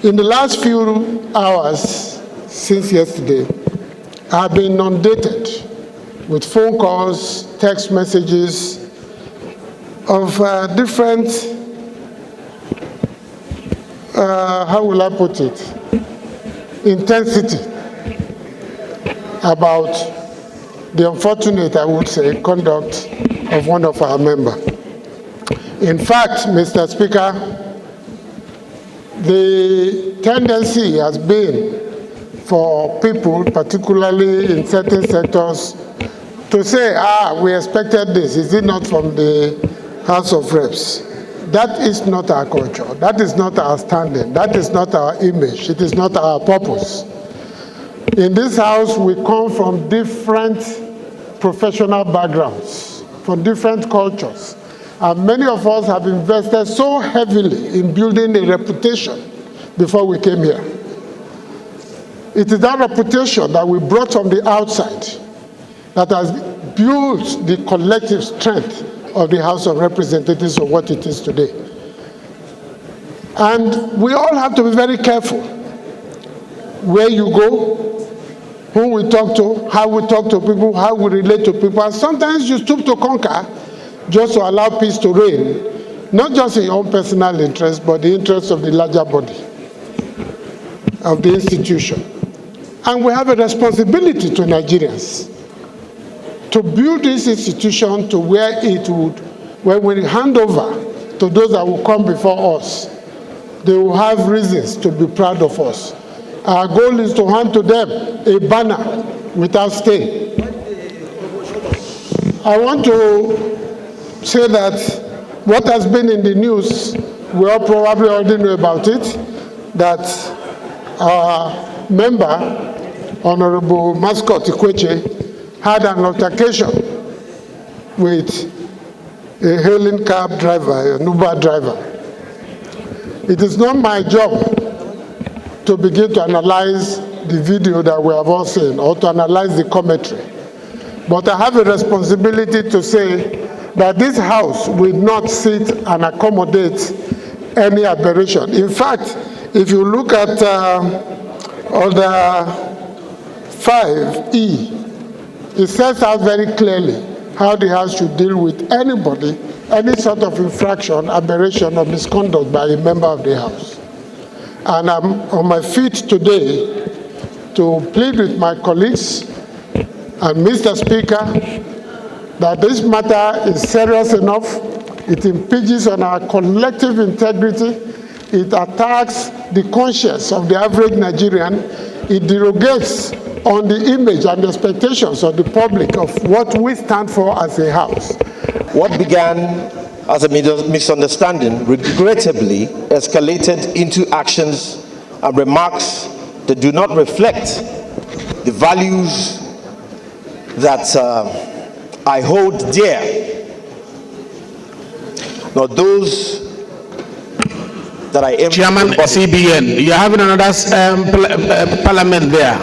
In the last few hours since yesterday, I've been inundated with phone calls, text messages of different, how will I put it, intensity about the unfortunate, I would say, conduct of one of our members. In fact, Mr. Speaker, the tendency has been for people, particularly in certain sectors, to say, we expected this. Is it not from the House of Reps? That is not our culture. That is not our standing. That is not our image. It is not our purpose. In this house, we come from different professional backgrounds, from different cultures. And many of us have invested so heavily in building a reputation before we came here. It is that reputation that we brought from the outside that has built the collective strength of the House of Representatives of what it is today. And we all have to be very careful where you go, who we talk to, how we talk to people, how we relate to people. And sometimes you stoop to conquer just to allow peace to reign, not just in your own personal interest, but the interest of the larger body, of the institution. And we have a responsibility to Nigerians to build this institution to where it would, when we hand over to those that will come before us, they will have reasons to be proud of us. Our goal is to hand to them a banner without stain. I want to say that what has been in the news, we all probably already know about it, that our member, Honorable Mascot Ikweche, had an altercation with a hailing cab driver, an Uber driver. It is not my job to begin to analyze the video that we have all seen or to analyze the commentary. But I have a responsibility to say that this House will not sit and accommodate any aberration. In fact, if you look at Order 5E, it sets out very clearly how the House should deal with anybody, any sort of infraction, aberration, or misconduct by a member of the House. And I'm on my feet today to plead with my colleagues and Mr. Speaker that this matter is serious enough. It impinges on our collective integrity. It attacks the conscience of the average Nigerian. It derogates on the image and expectations of the public of what we stand for as a House. What began as a misunderstanding regrettably escalated into actions and remarks that do not reflect the values that I hold dear, nor those that I am. Chairman CBN, you're having another parliament there.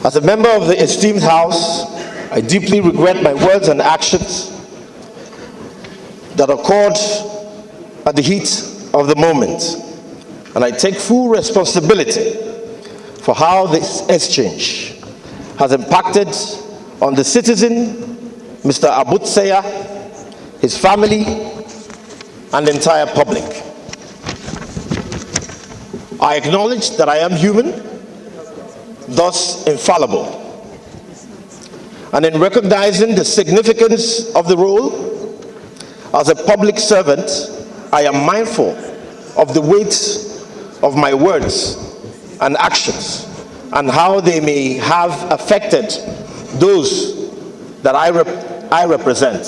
As a member of the esteemed House, I deeply regret my words and actions that occurred at the heat of the moment, and I take full responsibility for how this exchange has impacted on the citizen, Mr. Abutseya, his family, and the entire public. I acknowledge that I am human, thus infallible. And in recognizing the significance of the role as a public servant, I am mindful of the weight of my words and actions and how they may have affected those that I represent.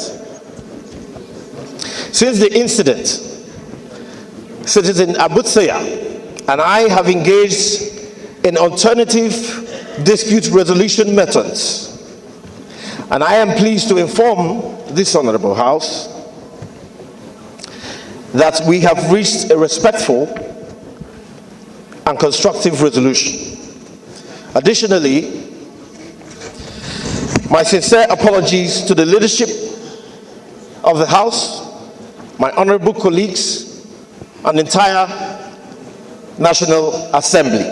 Since the incident, Citizen Abutseya and I have engaged in alternative dispute resolution methods. And I am pleased to inform this Honorable House that we have reached a respectful and constructive resolution. Additionally, my sincere apologies to the leadership of the House, my honorable colleagues, an entire National Assembly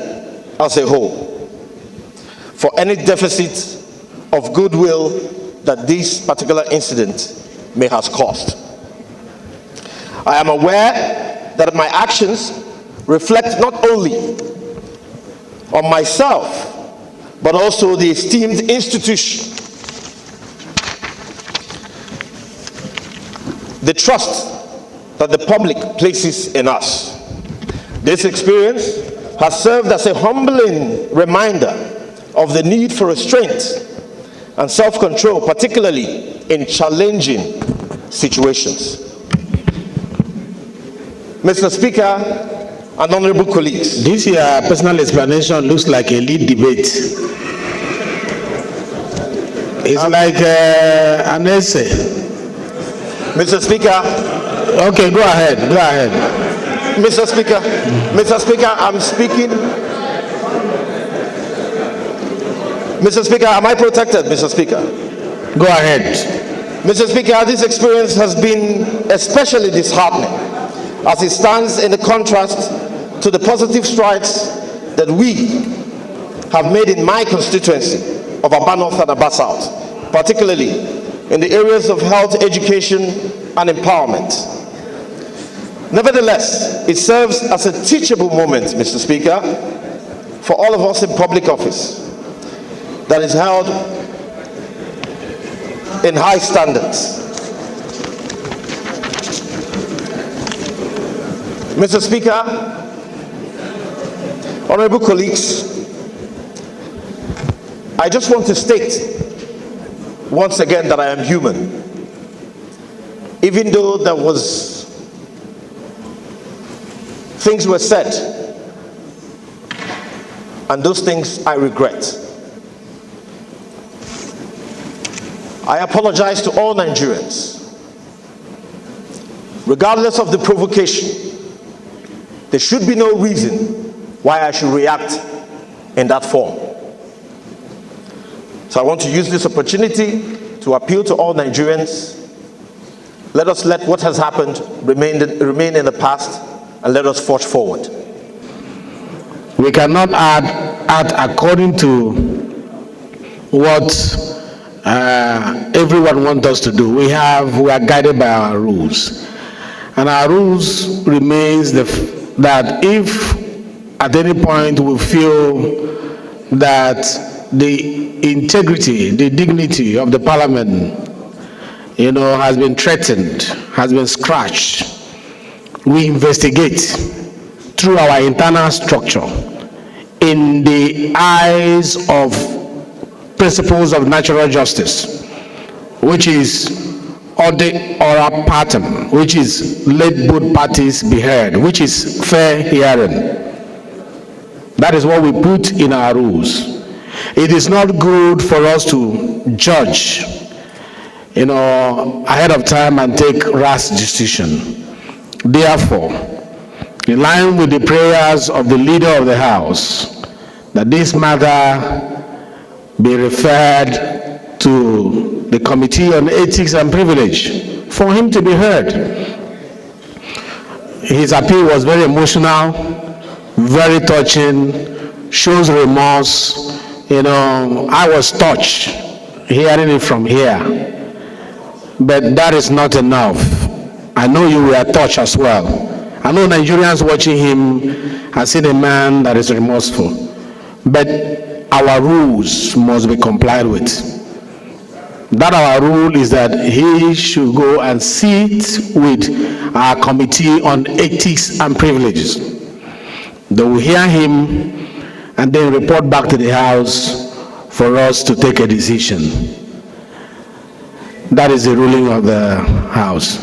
as a whole for any deficit of goodwill that this particular incident may have caused. I am aware that my actions reflect not only on myself, but also the esteemed institution, the trust that the public places in us. This experience has served as a humbling reminder of the need for restraint and self-control, particularly in challenging situations. Mr. Speaker and honorable colleagues. This your personal explanation looks like a lead debate. It's like an essay. Mr. Speaker. Okay, go ahead. Mr. Speaker, I'm speaking. Mr. Speaker, am I protected, Mr. Speaker? Go ahead. Mr. Speaker, this experience has been especially disheartening as it stands in the contrast to the positive strides that we have made in my constituency of Aba North and Aba South, particularly in the areas of health, education, and empowerment. Nevertheless, it serves as a teachable moment, Mr. Speaker, for all of us in public office that is held in high standards. Mr. Speaker, honorable colleagues, I just want to state once again that I am human. Even though there was things were said, and those things I regret. I apologize to all Nigerians. Regardless of the provocation, there should be no reason why I should react in that form. So I want to use this opportunity to appeal to all Nigerians. Let us let what has happened remain in the past, and let us forge forward. We cannot act according to what everyone wants us to do. We are guided by our rules, and our rules remains that if at any point we feel that the integrity, the dignity of the parliament, has been threatened, has been scratched, we investigate through our internal structure in the eyes of principles of natural justice, which is oral pattern, which is let both parties be heard, which is fair hearing. That is what we put in our rules. It is not good for us to judge, ahead of time and take rash decision. Therefore, in line with the prayers of the leader of the House, that this matter be referred to the Committee on Ethics and Privilege for him to be heard. His appeal was very emotional, very touching, shows remorse. I was touched hearing it from here, but that is not enough. I know you were touched as well. I know Nigerians watching him have seen a man that is remorseful, but our rules must be complied with. That our rule is that he should go and sit with our Committee on Ethics and Privileges. They will hear him and then report back to the House for us to take a decision. That is the ruling of the House.